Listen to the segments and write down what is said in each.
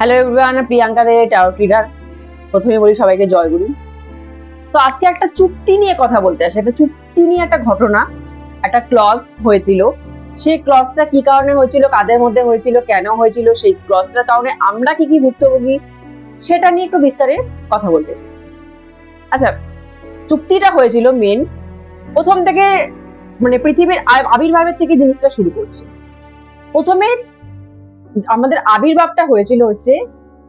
Hello everyone, Priyanka দে tarot reader. প্রথমে বলি সবাইকে জয়গুরু। তো আজকে একটা চুক্তি নিয়ে কথা বলতে আসে। একটা চুক্তি নিয়ে একটা ঘটনা, একটা ক্লজ হয়েছিল। সেই ক্লজটা কি কারণে হয়েছিল, কাদের মধ্যে হয়েছিল, কেন হয়েছিল, সেই ক্লজটার কারণে আমরা কি কি ভুক্তভোগী, সেটা নিয়ে একটু বিস্তারে কথা বলতে এসেছি। আচ্ছা, চুক্তিটা হয়েছিল মেন প্রথম থেকে, মানে পৃথিবীর আবির্ভাবের থেকে জিনিসটা শুরু করছে। প্রথমে আমাদের আবির্ভাবটা হয়েছিল হচ্ছে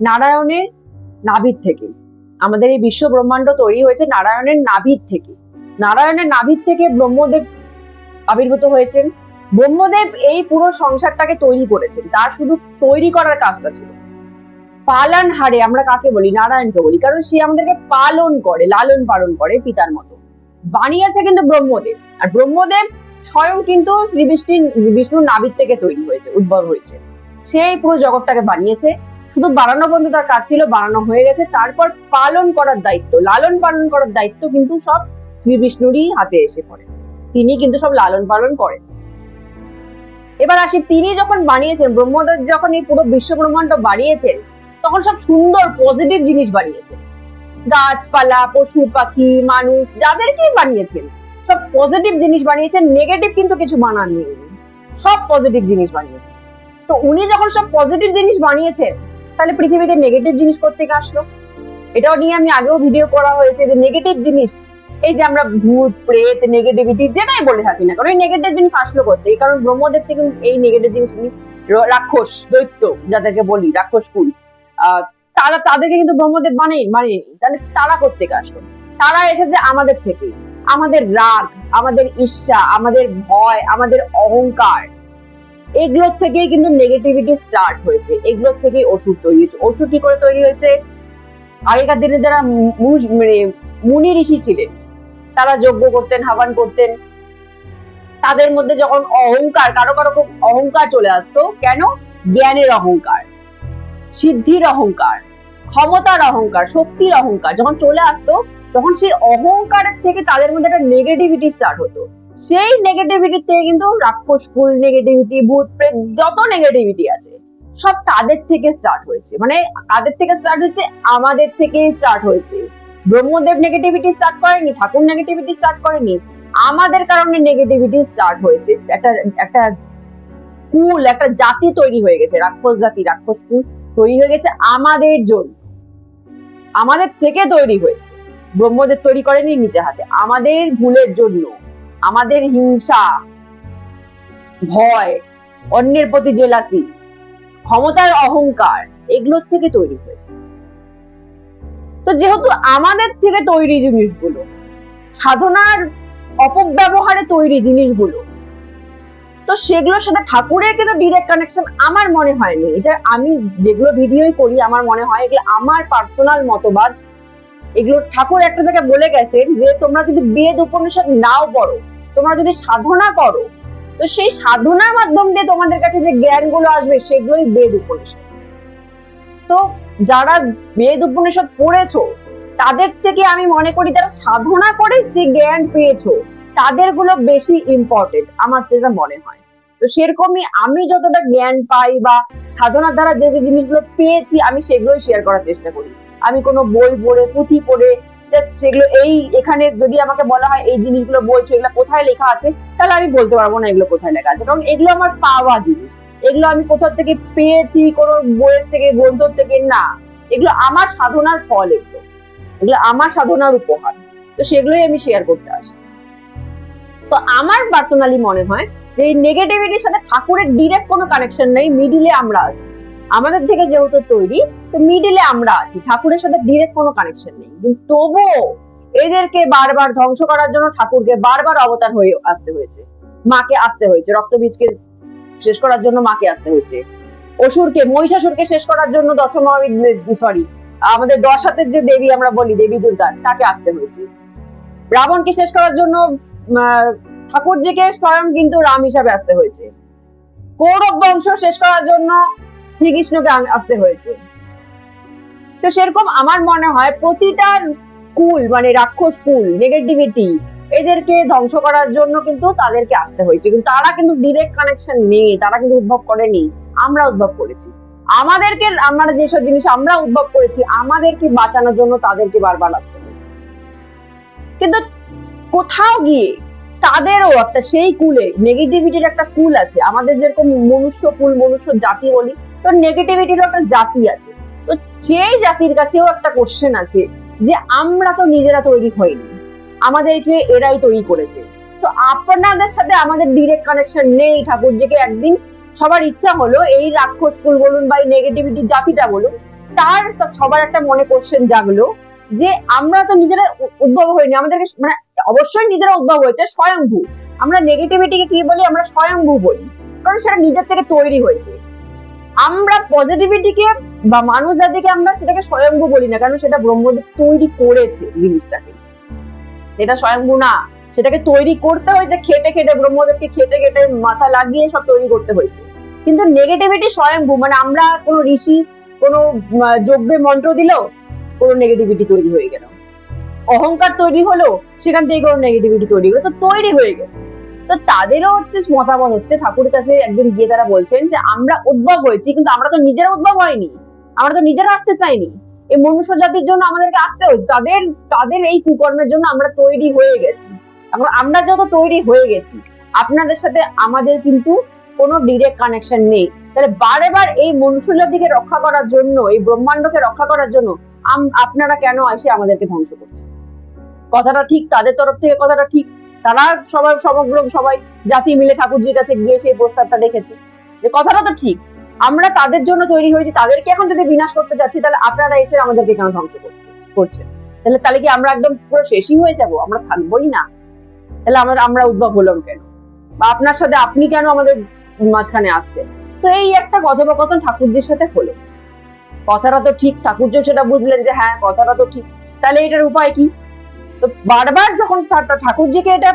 নারায়ণের নাভির থেকে। আমাদের এই বিশ্ব ব্রহ্মাণ্ড তৈরি হয়েছে নারায়ণের নাভির থেকে। নারায়ণের নাভির থেকে ব্রহ্মদেব আবির্ভূত হয়েছেন। ব্রহ্মদেব এই পুরো সংসারটাকে তৈরি করেছেন, তার শুধু তৈরি করার কাজটা ছিল। পালন হারে আমরা কাকে বলি? নারায়ণকে বলি, কারণ সে আমাদেরকে পালন করে, লালন পালন করে পিতার মতো। বানিয়েছে কিন্তু ব্রহ্মদেব, আর ব্রহ্মদেব স্বয়ং কিন্তু শ্রী বিষ্ণুর নাভির থেকে তৈরি হয়েছে, উদ্ভব হয়েছে। সেই পুরো জগৎটাকে বানিয়েছে। শুধু বানানো পর্যন্ত তার কাজ ছিল, বানানো হয়ে গেছে। তারপর পালন করার দায়িত্ব, লালন পালন করার দায়িত্ব কিন্তু সব শ্রী বিষ্ণুরই হাতে এসে পড়ে। তিনি কিন্তু সব লালন পালন করেন। এবার আসি, তিনি যখন বানিয়েছেন, ব্রহ্মদেব যখন এই পুরো বিশ্ব ব্রহ্মাণ্ড বানিয়েছেন, তখন সব সুন্দর পজিটিভ জিনিস বানিয়েছেন। গাছপালা, পশু পাখি, মানুষ, যাদেরকেই বানিয়েছেন সব পজিটিভ জিনিস বানিয়েছেন। নেগেটিভ কিন্তু কিছু বানাননি, সব পজিটিভ জিনিস বানিয়েছেন। তো উনি যখন সব পজিটিভ জিনিস বানিয়েছেন, তাহলে পৃথিবীতে নেগেটিভ জিনিস কোত্থেকে আসলো? এটাও নিয়ে আমি আগেও ভিডিও করা হয়েছে যে নেগেটিভ জিনিস, এই যে আমরা ভূত প্রেত নেগেটিভিটি যেটাই বলে থাকি না, কারণ এই নেগেটিভ জিনিস আসলো করতে, কারণ ব্রহ্মদেব থেকে এই নেগেটিভ জিনিস রাক্ষস দৈত্য যাদেরকে বলি, রাক্ষস কুল, তারা তাদেরকে কিন্তু ব্রহ্মদেব বানেনি। তাহলে তারা কোত্থেকে আসলো? তারা এসেছে আমাদের থেকে। আমাদের রাগ, আমাদের ঈর্ষা, আমাদের ভয়, আমাদের অহংকার, এগুলোর থেকেই কিন্তু নেগেটিভিটি স্টার্ট হয়েছে। এগুলোর থেকেই ওষুধ তৈরি হয়েছে। ওষুধ কি করে তৈরি হয়েছে? আগেকার দিনে যারা মুনি ঋষি ছিলেন, তারা যজ্ঞ করতেন, হাবান করতেন। তাদের মধ্যে যখন অহংকার, কারো কারো খুব অহংকার চলে আসতো, কেন? জ্ঞানের অহংকার, সিদ্ধির অহংকার, ক্ষমতার অহংকার, শক্তির অহংকার যখন চলে আসতো, তখন সেই অহংকারের থেকে তাদের মধ্যে একটা নেগেটিভিটি স্টার্ট হতো। সেই নেগেটিভিটি থেকে কিন্তু রাক্ষস কুল নেগেটিভিটি, ভূত প্রেত, যত নেগেটিভিটি আছে সব তাদের থেকে স্টার্ট হয়েছে। মানে কাদের থেকে স্টার্ট হয়েছে? আমাদের থেকেই স্টার্ট হয়েছে। ব্রহ্মদেব নেগেটিভিটি স্টার্ট করেনি, ঠাকুর নেগেটিভিটি স্টার্ট করেনি, আমাদের কারণে নেগেটিভিটি স্টার্ট হয়েছে। একটা একটা কুল, একটা জাতি তৈরি হয়ে গেছে, রাক্ষস জাতি, রাক্ষস কুল তৈরি হয়ে গেছে আমাদের জন্য। আমাদের থেকে তৈরি হয়েছে, ব্রহ্মদেব তৈরি করেনি নিজে হাতে। আমাদের ভুলের জন্য, আমাদের হিংসা, ভয়, অন্যের প্রতি জেলাসি, ক্ষমতার অহংকার, এগুলোর থেকে তৈরি হয়েছে। তো যেহেতু আমাদের থেকে তৈরি জিনিসগুলো, সাধনার অপব্যবহারে তৈরি জিনিসগুলো, তো সেগুলোর সাথে ঠাকুরের কিন্তু ডিরেক্ট কানেকশন আমার মনে হয়নি। এটা আমি যেগুলো ভিডিওই করি, আমার মনে হয় এগুলো আমার পার্সোনাল মতবাদ। এগুলো ঠাকুর একটা জায়গায় বলে গেছেন যে তোমরা যদি বেদ উপনিষদ নাও পড়ো, তোমরা যদি সাধনা করো, তো সেই সাধনার মাধ্যম দিয়ে তোমাদের কাছে যে জ্ঞানগুলো আসবে সেগুলোই বেদ উপনিষদ। তো যারা বেদ উপনিষদ পড়েছো, তাদের থেকে আমি মনে করি যারা সাধনা করে যে জ্ঞান পেয়েছো, তাদের গুলো বেশি ইম্পর্টেন্ট, আমার যেটা মনে হয়। তো সেরকমই আমি যতটা জ্ঞান পাই বা সাধনার দ্বারা যে যে জিনিসগুলো পেয়েছি, আমি সেগুলোই শেয়ার করার চেষ্টা করি। আমি কোনো বই পড়ে, পুঁথি পড়ে সেগুলো এখানে যদি আমাকে বলা হয় এই জিনিসগুলো বলছো, এগুলো কোথায় লেখা আছে, তাহলে আমি বলতে পারবো না এগুলো কোথায় লেখা আছে, কারণ এগুলো আমার পাওয়া জিনিস। এগুলো আমি কোথা থেকে পেয়েছি, কোনো বইয়ের থেকে, গ্রন্থ থেকে না। এগুলো আমার সাধনার ফল, এগুলো এগুলো আমার সাধনার উপহার। তো সেগুলোই আমি শেয়ার করতে আসি। তো আমার পার্সোনালি মনে হয় যে এই নেগেটিভিটির সাথে ঠাকুরের ডিরেক্ট কোনো কানেকশন নেই, মিডিলে আমরা আছি। আমাদের থেকে যেহেতু তৈরি, তো মিডিলে আমরা আছি, ঠাকুরের সাথে ডিরেক্ট কোনো কানেকশন নেই। কিন্তু তবুও এদেরকে বারবার ধ্বংস করার জন্য ঠাকুরকে বারবার অবতার হয়ে আসতে হয়েছে, মাকে আসতে হয়েছে, রক্তবীজকে শেষ করার জন্য মাকে আসতে হয়েছে, অসুরকে, মহিষাসুরকে শেষ করার জন্য আমাদের 10 হাতের যে দেবী আমরা বলি, দেবী দুর্গা, তাকে আসতে হয়েছে। রাবণকে শেষ করার জন্য ঠাকুরজিকে স্বয়ং কিন্তু রাম হিসাবে আসতে হয়েছে। কৌরব বংশ শেষ করার জন্য শ্রীকৃষ্ণকে আসতে হয়েছে। তো সেরকম আমার মনে হয় প্রতিটা কুল, মানে রাক্ষস কুল, নেগেটিভিটি, এদেরকে ধ্বংস করার জন্য কিন্তু তাদেরকে আসতে হয়েছে। কিন্তু তারা কিন্তু ডিরেক্ট কানেকশন নেই, তারা কিন্তু উদ্ভব করেনি, আমরা উদ্ভব করেছি। আমাদেরকে, আমরা যেসব জিনিস আমরা উদ্ভব করেছি আমাদেরকে বাঁচানোর জন্য তাদেরকে বারবার আসতে হয়েছে। কিন্তু কোথাও গিয়ে তাদেরও একটা সেই কুলে নেগেটিভিটির একটা কুল আছে। আমাদের যেরকম মনুষ্য কুল, মনুষ্য জাতি বলি, তো নেগেটিভিটির একটা জাতি আছে। তো সেই জাতির কাছেও একটা কোশ্চেন আছে যে আমরা তো নিজেরা তৈরি হইনি, আমাদেরকে এরাই তৈরি করেছে। তো আপনাদের সাথে আমাদের ডিরেক্ট কানেকশন নেই। ঠাকুরজিকে একদিন সবার ইচ্ছা হলো এই রাক্ষস কুল বলুন বা এই নেগেটিভিটির জাতিটা বলুন, তার সবার একটা মনে কোশ্চেন জাগলো যে আমরা তো নিজেরা উদ্ভব হইনি, আমাদেরকে মানে অবশ্যই নিজেরা উদ্ভব হয়েছে, স্বয়ংভূ। আমরা নেগেটিভিটিকে কি বলি? আমরা স্বয়ংভূ বলি, কারণ সেটা নিজের থেকে তৈরি হয়েছে। আমরা পজিটিভিটিকে বা মানুষ জাতিকে আমরা সেটাকে স্বয়ংভূ বলি না, কারণ সেটা ব্রহ্মদেব তৈরি করেছে জিনিসটাকে। সেটা স্বয়ংভূ না, সেটাকে তৈরি করতে হয়েছে খেটে খেটে, ব্রহ্মদেবকে খেটে খেটে মাথা লাগিয়ে সব তৈরি করতে হয়েছে। কিন্তু নেগেটিভিটি স্বয়ংভূ, মানে আমরা কোনো ঋষি কোনো যজ্ঞে মন্ত্র দিল, কোনো নেগেটিভিটি তৈরি হয়ে গেল। অহংকার তৈরি হলো, সেখান থেকে কোনো নেগেটিভিটি তৈরি হলো, তো তৈরি হয়ে গেছে। তো তাদেরও হচ্ছে মতামত হচ্ছে, ঠাকুরের কাছে একদিন গিয়ে তারা বলছেন যে আমরা উদ্ভব হয়েছি, কিন্তু আমরা তো নিজেরা উদ্ভব হয়নি, আমরা তো নিজেরা আসতে চাইনি, এই মনুষ্য জাতির জন্য আমাদেরকে আসতে হয়েছে। তাদের তাদের এই কুকর্মের জন্য আমরা তৈরি হয়ে গেছি। এখন আমরা যত তৈরি হয়ে গেছি, আপনাদের সাথে আমাদের কিন্তু কোনো ডিরেক্ট কানেকশন নেই। তাহলে বারে বার এই মনুষ্য জাতিকে রক্ষা করার জন্য, এই ব্রহ্মাণ্ডকে রক্ষা করার জন্য আপনারা কেন এসে আমাদেরকে ধ্বংস করছেন? কথাটা ঠিক, তাদের তরফ থেকে কথাটা ঠিক। তারা সমগ্র সবাই জাতি মিলে ঠাকুরজির কাছে গিয়ে সেই প্রস্তাবটা রেখেছে যে কথাটা তো ঠিক, আমরা তাদের জন্য তৈরি হয়েছি, তাদেরকে এখন যদি বিনাশ করতে যাচ্ছি, তাহলে আপনারা এসে আমাদেরকে কেন ধ্বংস করছেন? তাহলে কি আমরা একদম পুরো শেষই হয়ে যাব? আমরা থাকবোই না? তাহলে আমরা উদ্ভব হলাম কেন? বা আপনার সাথে আপনি কেন আমাদের মাঝখানে আসছেন? তো এই একটা কথোপকথন ঠাকুরজির সাথে হলো। কথাটা তো ঠিক, ঠাকুরজি সেটা বুঝলেন যে হ্যাঁ কথাটা তো ঠিক, তাহলে এটার উপায় কি? তো বারবার যখন ঠাকুরজিকে এটা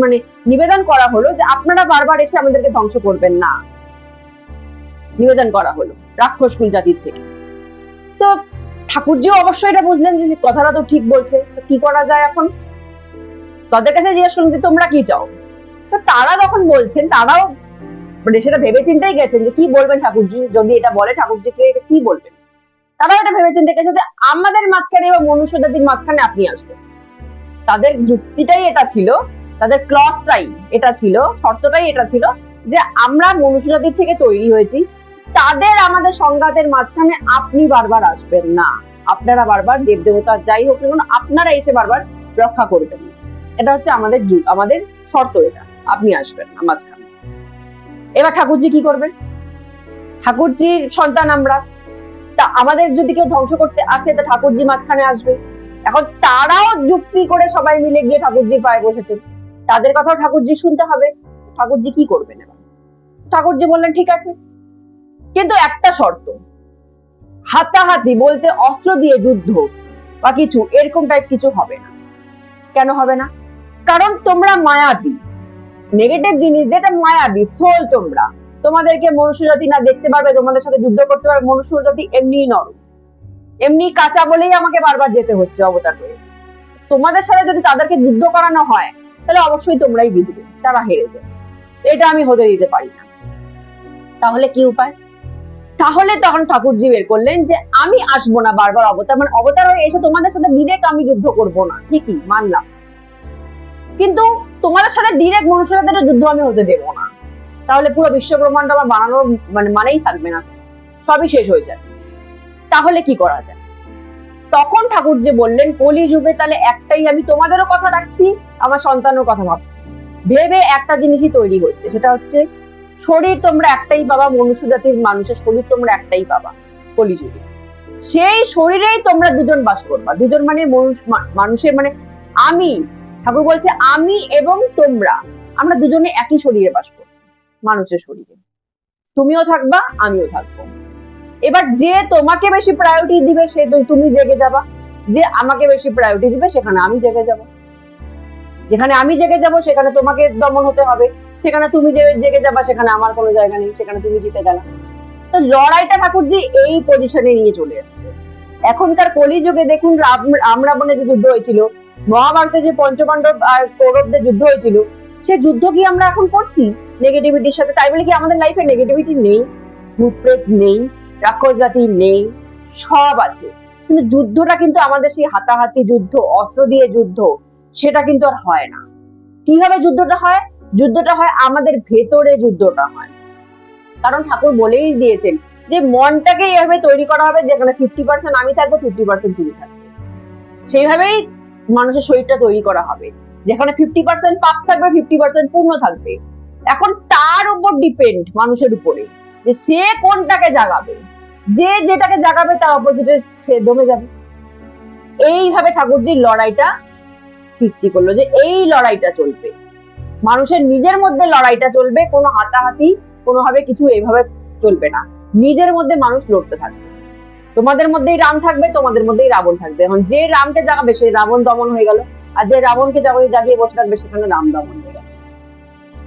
মানে নিবেদন করা হলো যে আপনারা বারবার এসে আমাদেরকে ধ্বংস করবেন না, নিবেদন করা হলো রাক্ষসকুল জাতির থেকে। তো ঠাকুরজিও অবশ্যই এটা বুঝলেন যে কথাটা তো ঠিক বলছে, তো কি করা যায় এখন? তাদের কাছে জিজ্ঞেস করুন যে তোমরা কি চাও? তো তারা যখন বলছেন, তারাও মানে সেটা ভেবে চিন্তেই গেছেন যে কি বলবেন ঠাকুরজি, যদি এটা বলে ঠাকুরজিকে এটা কি বলবেন। তারা এটা ভেবে চিন্তে গেছে যে আমাদের মাঝখানে বা মনুষ্য জাতির মাঝখানে আপনি আসবেন। তাদের যুক্তিটাই এটা ছিল, তাদের ক্লজটাই এটা ছিল, শর্তটাই এটা ছিল যে আমরা মনুষ্য জাতির থেকে তৈরি হয়েছি, তাদের আমাদের সংঘাতের মাঝখানে আপনি বারবার আসবেন না। আপনারা বারবার দেব দেবতা যাই হোক না, আপনারা এসে বারবার রক্ষা করবেন। এটা হচ্ছে আমাদের শর্ত, এটা আপনি আসবেন না মাঝখানে। এবার ঠাকুরজি কি করবেন? ঠাকুরজির সন্তান আমরা, তা আমাদের যদি কেউ ধ্বংস করতে আসে, তা ঠাকুরজি মাঝখানে আসবে। এখন তারাও যুক্তি করে সবাই মিলে গিয়ে ঠাকুরজির পায়ে বসেছেন, তাদের কথাও ঠাকুরজি শুনতে হবে। ঠাকুরজি কি করবেন এবার? ঠাকুরজি বললেন ঠিক আছে, কিন্তু একটা শর্ত, হাতাহাতি বলতে অস্ত্র দিয়ে যুদ্ধ বা কিছু এরকম টাইপ কিছু হবে না। কেন হবে না? কারণ তোমরা মায়াবী, নেগেটিভ জিনিস যেটা মায়াবী সোল, তোমাদেরকে মনুষ্য জাতি না দেখতে পারবে, তোমাদের সাথে যুদ্ধ করতে পারবে। মনুষ্য জাতি এমনি নরম, এমনি কাঁচা বলেই আমাকে বারবার যেতে হচ্ছে অবতার হয়ে। তোমাদের সাথে যদি তাদেরকে যুদ্ধ করানো হয়, তাহলে অবশ্যই তোমরাই জিতবে, তারা হেরে যাবে। এটা আমি হতে দিতে পারি না। তাহলে কি উপায়? তাহলে তখন ঠাকুরজি বের করলেন যে আমি আসবো না বারবার অবতার, মানে অবতার হয়ে এসে তোমাদের সাথে ডিরেক্ট আমি যুদ্ধ করব না, ঠিকই মানলাম, কিন্তু তোমাদের সাথে ডিরেক্ট মনুষ্য জাতির যুদ্ধ আমি হতে দেবো না। তাহলে পুরো বিশ্ব ব্রহ্মাণ্ড আমার বানানোর মানেই থাকবে না, সবই শেষ হয়ে যাবে। তাহলে কি করা যায়? তখন ঠাকুরজি বললেন কলিযুগে তাহলে একটাই, আমি তোমাদেরও কথা রাখছি, আমার সন্তানের কথা ভাবছি, ভেবে একটা জিনিসই তৈরি হচ্ছে, সেটা হচ্ছে শরীর তোমরা একটাই পাবা, মনুষ্য জাতির মানুষের শরীর তোমরা একটাই পাবা কলিযুগে। সেই শরীরেই তোমরা দুজন বাস করবা, দুজন মানে মানুষের মানে আমি, ঠাকুর বলছে আমি এবং তোমরা, আমরা দুজনে একই শরীরে বাস করবো, মানুষের শরীরে। তুমিও থাকবা, আমিও থাকবো। এবার যে তোমাকে বেশি প্রায়োরিটি দিবে সে তুমি জেগে যাবা, যে আমাকে বেশি প্রায়োরিটি দিবে সেখানে আমি জেগে যাব। যেখানে আমি জেগে যাব সেখানে তোমাকে দমন হতে হবে, সেখানে তুমি জেগে যাবা সেখানে আমার কোনো জায়গা নেই, সেখানে তুমি জিতে গেলা। তো লড়াইটা ঠাকুরজি এই পজিশনে নিয়ে চলে এসছে। এখনকার কলিযুগে দেখুন রাম রাবণের যে যুদ্ধ হয়েছিল, মহাভারতে যে পঞ্চপাণ্ডব আর কৌরবদের যুদ্ধ হয়েছিল, সে যুদ্ধ কি আমরা এখন করছি নেগেটিভিটির সাথে? তাই বলে কি আমাদের লাইফে নেগেটিভিটি নেই, ভূতপ্রেত নেই? রাক্ষস জাতি নেই, সব আছে, কিন্তু যুদ্ধটা কিন্তু আমাদের সেই হাতাহাতি যুদ্ধ, অস্ত্র দিয়ে যুদ্ধ, সেটা কিন্তু আর হয় না। কিভাবে যুদ্ধটা হয়? যুদ্ধটা হয় আমাদের ভেতরে, যুদ্ধটা হয়। কারণ ঠাকুর বলেই দিয়েছেন যে মনটাকে এভাবে তৈরি করা হবে যেখানে 50% আমি থাকবো, 50% তুমি থাকবে। সেইভাবেই মানুষের শরীরটা তৈরি করা হবে, যেখানে 50% পাপ থাকবে, 50% পূর্ণ থাকবে। এখন তার উপর ডিপেন্ড, মানুষের উপরে, যে সে কোনটাকে জাগাবে। যে যেটাকে জাগাবে তার অপোজিটে সে দমে যাবে। এইভাবে ঠাকুরজির লড়াইটা সৃষ্টি করলো, যে এই লড়াইটা চলবে, মানুষের নিজের মধ্যে লড়াইটা চলবে, কোনো হাতাহাতি কোনোভাবে কিছু এইভাবে চলবে না। নিজের মধ্যে মানুষ লড়তে থাকবে। তোমাদের মধ্যেই রাম থাকবে, তোমাদের মধ্যেই রাবণ থাকবে। এখন যে রামকে জাগাবে সে রাবণ দমন হয়ে গেল, আর যে রাবণকে জাগিয়ে বসে থাকবে সেখানে রাম দমন হয়ে গেল।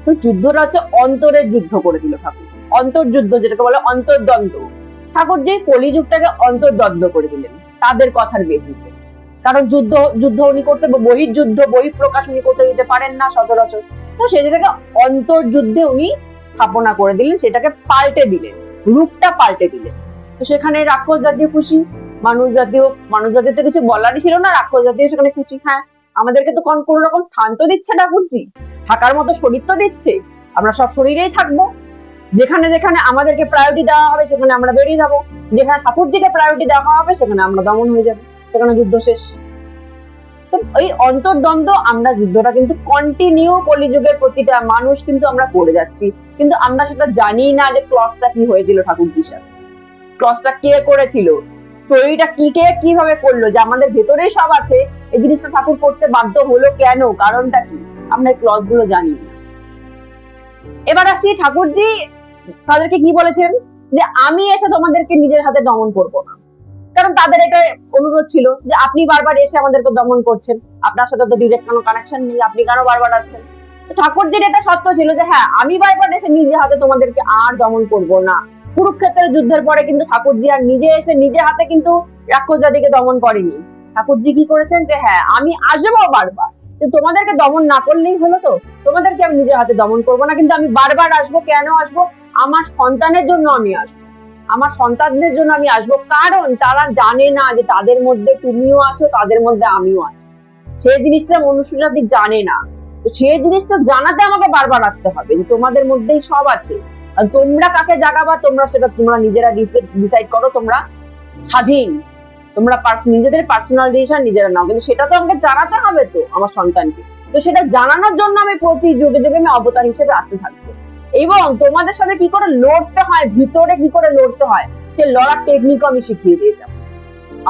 তো যুদ্ধটা হচ্ছে অন্তরের যুদ্ধ করে দিল ঠাকুর, অন্তর্যুদ্ধ, যেটাকে বলে অন্তর্দ্বন্দ্ব। ঠাকুর যে কলিযুগটাকে অন্তর্দ্বন্দ্ব করে দিলেন তাদের কথার বেসিসে। কারণ যুদ্ধ যুদ্ধ উনি করতে, বহির্যুদ্ধ বহিঃপ্রকাশ উনি করতে দিতে পারেন না সচরাচর। তো সেটাকে অন্তর্যুদ্ধে উনি স্থাপনা করে দিলেন, সেটাকে পাল্টে দিলেন, রূপটা পাল্টে দিলেন। তো সেখানে রাক্ষস জাতীয় খুশি, মানুষ জাতীয় তো কিছু বলারই ছিল না, রাক্ষস জাতীয় সেখানে খুশি। হ্যাঁ, আমাদেরকে তো কোন রকম স্থান তো দিচ্ছে ঠাকুরজি, থাকার মতো শরীর তো দিচ্ছে, আমরা সব শরীরেই থাকবো। যেখানে যেখানে আমাদেরকে প্রায়োরিটি দেওয়া হবে সেখানে আমরা বেরিয়ে যাবো, যেখানে ঠাকুরজিকে প্রায়োরিটি দেওয়া হবে সেখানে আমরা দমন হয়ে যাবো, সেখানে যুদ্ধ শেষ। তো এই অন্তর্দ্বন্দ্ব, আমরা যুদ্ধটা কিন্তু কন্টিনিউ কলিযুগের প্রতিটা মানুষ কিন্তু আমরা করে যাচ্ছি, কিন্তু আমরা সেটা জানি না যে ক্লসটা কি হয়েছিল ঠাকুরজির সাথে, ক্লসটা কে করেছিল, তৈরিটা কিভাবে করলো, যে আমাদের ভেতরেই সব আছে, এই জিনিসটা ঠাকুর করতে বাধ্য হলো কেন, কারণটা কি, আমরা এই ক্লস গুলো জানি না। এবার আসি ঠাকুরজি তাদেরকে কি বলেছেন, যে আমি এসে তোমাদেরকে নিজের হাতে দমন করব না। কারণ তাদের এটা অনুরোধ ছিল যে আপনি বারবার এসে আমাদেরকে দমন করছেন, আপনার সাথে তো ডিরেক্ট কোনো কানেকশন নেই, আপনি কেন বারবার আসছেন। ঠাকুরজির এটা সত্য ছিল যে হ্যাঁ, আমি বারবার এসে নিজে হাতে তোমাদেরকে আর দমন করব না। কুরুক্ষেত্রের যুদ্ধের পরে কিন্তু ঠাকুরজি আর নিজে এসে নিজে হাতে কিন্তু রাক্ষস জাতিকে দমন করেনি। ঠাকুরজি কি করেছেন, যে হ্যাঁ আমি আসবো বারবার, কিন্তু তোমাদেরকে দমন না করলেই হলো। তো তোমাদেরকে আমি নিজের হাতে দমন করবো না, কিন্তু আমি বারবার আসবো। কেন আসবো? আমার সন্তানের জন্য আমি আসবো, আমার সন্তানদের জন্য আমি আসবো। কারণ তারা জানে না যে তাদের মধ্যে তুমিও আছো, তাদের মধ্যে আমিও আছি। সেই জিনিসটা মনুষ্য জাতি জানে না। তো সেই জিনিসটা জানাতে আমাকে বারবার আসতে হবে যে তোমাদের মধ্যেই সব আছে। আর তোমরা কাকে জাগাবা সেটা তোমরা নিজেরা ডিসাইড করো, তোমরা স্বাধীন, তোমরা নিজেদের পার্সোনাল ডিসিশন নিজেরা নাও, কিন্তু সেটা তো আমাকে জানাতে হবে তো আমার সন্তানকে। তো সেটা জানানোর জন্য আমি প্রতি যুগে যুগে আমি অবতার হিসেবে আসতে থাকবো, এবং তোমাদের সাথে কি করে লড়তে হয়, ভিতরে কি করে লড়তে হয়, সে লড়ার টেকনিকও আমি শিখিয়ে দিয়ে যাবো।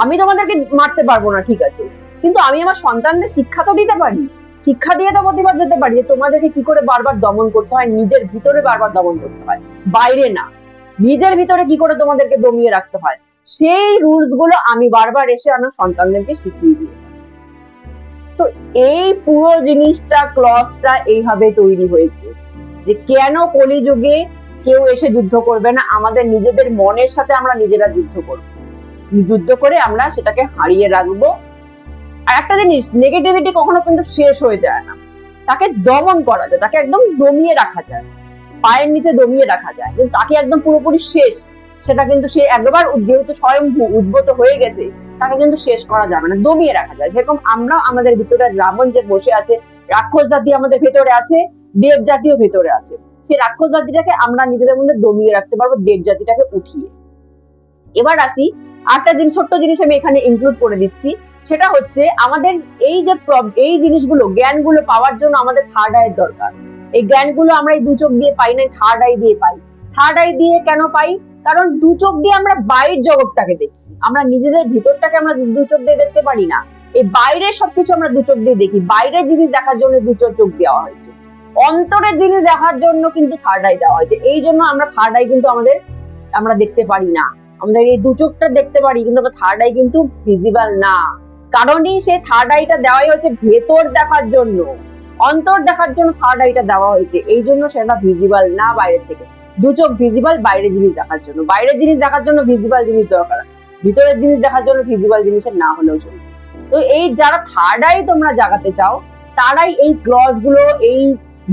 আমি তোমাদেরকে মারতে পারবো না, ঠিক আছে, কিন্তু আমি আমার সন্তানদের শিক্ষা তো দিতে পারি, শিক্ষা দিয়ে তো প্রতিবার যেতে পারি যে তোমাদেরকে কি করে বারবার দমন করতে হয়, নিজের ভিতরে বারবার দমন করতে হয়, বাইরে না, নিজের ভিতরে কি করে তোমাদেরকে দমিয়ে রাখতে হয়, সেই রুলস গুলো আমি বারবার এসে আমার সন্তানদেরকে শিখিয়ে দিয়েছি। তো এই পুরো জিনিসটা, ক্লসটা এইভাবে তৈরি হয়েছে যে কেন কলিযুগে কেউ এসে যুদ্ধ করবে না, আমাদের নিজেদের মনের সাথে আমরা নিজেরা যুদ্ধ করব, যুদ্ধ করে আমরা সেটাকে হারিয়ে রাখবো। আর একটা জিনিস, নেগেটিভিটি কখনো কিন্তু শেষ হয়ে যায় না, তাকে দমন করা যায়, তাকে একদম দমিয়ে রাখা যায়, পায়ের নিচে দমিয়ে রাখা যায়, কিন্তু তাকে একদম পুরোপুরি শেষ, সেটা কিন্তু সে একবার যেহেতু স্বয়ংভূ উদ্ভূত হয়ে গেছে, তাকে কিন্তু শেষ করা যাবে না, দমিয়ে রাখা যায়। সেরকম আমরা আমাদের ভিতরে রাবণ যে বসে আছে, রাক্ষস জাতি আমাদের ভেতরে আছে, দেব জাতীয় ভেতরে আছে, সেই রাক্ষস জাতিটাকে আমরা নিজেদের মধ্যে দমিয়ে রাখতে পারবো, দেব জাতিটাকে উঠিয়ে। এবার আসি আরেকটা জিনিস, ছোট্ট জিনিস আমি এখানে ইনক্লুড করে দিচ্ছি, সেটা হচ্ছে আমাদের এই জিনিসগুলো, জ্ঞানগুলো পাওয়ার জন্য আমাদের থার্ড আইয়ের দরকার। এই জ্ঞানগুলো আমরা এই দু চোখ দিয়ে পাই না, থার্ড আই দিয়ে পাই। থার্ড আই দিয়ে কেন পাই? কারণ দু চোখ দিয়ে আমরা বাইরের জগৎটাকে দেখি, আমরা নিজেদের ভিতরটাকে আমরা দু চোখ দিয়ে দেখতে পারি না। এই বাইরের সবকিছু আমরা দু চোখ দিয়ে দেখি, বাইরের জিনিস দেখার জন্য দু চোখ দেওয়া হয়েছে, অন্তরের জিনিস দেখার জন্য কিন্তু থার্ড আই দেওয়া হয়েছে। এই জন্য আমরা থার্ড আই কিন্তু আমরা দেখতে পারি না, আমাদের এই দু চোখটা দেখতে পারি, কিন্তু আমরা থার্ড আই কিন্তু ভিজিবল না। কারণই সে থার্ড আইটা দেওয়াই হচ্ছে ভেতর দেখার জন্য, অন্তর দেখার জন্য থার্ড আইটা দেওয়া হয়েছে, এই জন্য সেটা ভিজিবল না বাইরের থেকে। দু চোখ ভিজিবল বাইরের জিনিস দেখার জন্য, বাইরের জিনিস দেখার জন্য ভিজিবল জিনিস দরকার, ভিতরের জিনিস দেখার জন্য ভিজিবল জিনিসের না হলেও চলবে। তো এই যারা থার্ড আই তোমরা জাগাতে চাও, তারাই এই ক্লস গুলো, এই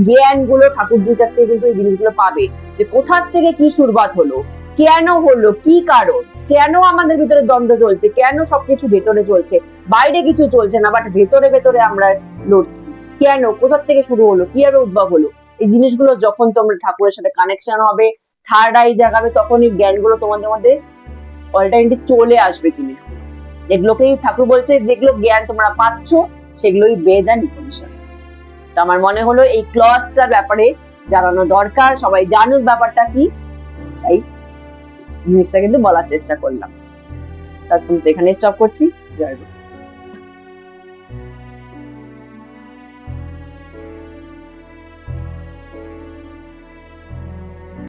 জ্ঞান গুলো ঠাকুরজির কাছ থেকে কিন্তু এই জিনিসগুলো পাবে, যে কোথার থেকে কি শুরুয়াত হলো, কেন হলো, কি কারণ, কেন আমাদের ভিতরে দ্বন্দ্ব চলছে, কেন সবকিছু ভেতরে চলছে, বাইরে কিছু চলছে না বাট ভেতরে ভেতরে আমরা লড়ছি, কেন, কোথা থেকে শুরু হলো, কিভাবে উদ্ভব হলো। এই জিনিসগুলো যখন তোমরা ঠাকুরের সাথে কানেকশন হবে, থার্ড আই জাগাবে, তখন এই জ্ঞানগুলো তোমাদের মধ্যে অল্টারনেটিভ চলে আসবে জিনিসগুলো। এগুলোকেই ঠাকুর বলছে, যেগুলো জ্ঞান তোমরা পাচ্ছ সেগুলোই বেদ অ্যান্ড উপনিষদ। তো আমার মনে হলো এই ক্লজটার ব্যাপারে জানানো দরকার, সবাই জানুক ব্যাপারটা কি, তাই জিনিসটা কিন্তু বলার চেষ্টা করলাম। আজকে এখানে স্টপ করছি। জয় গুরু।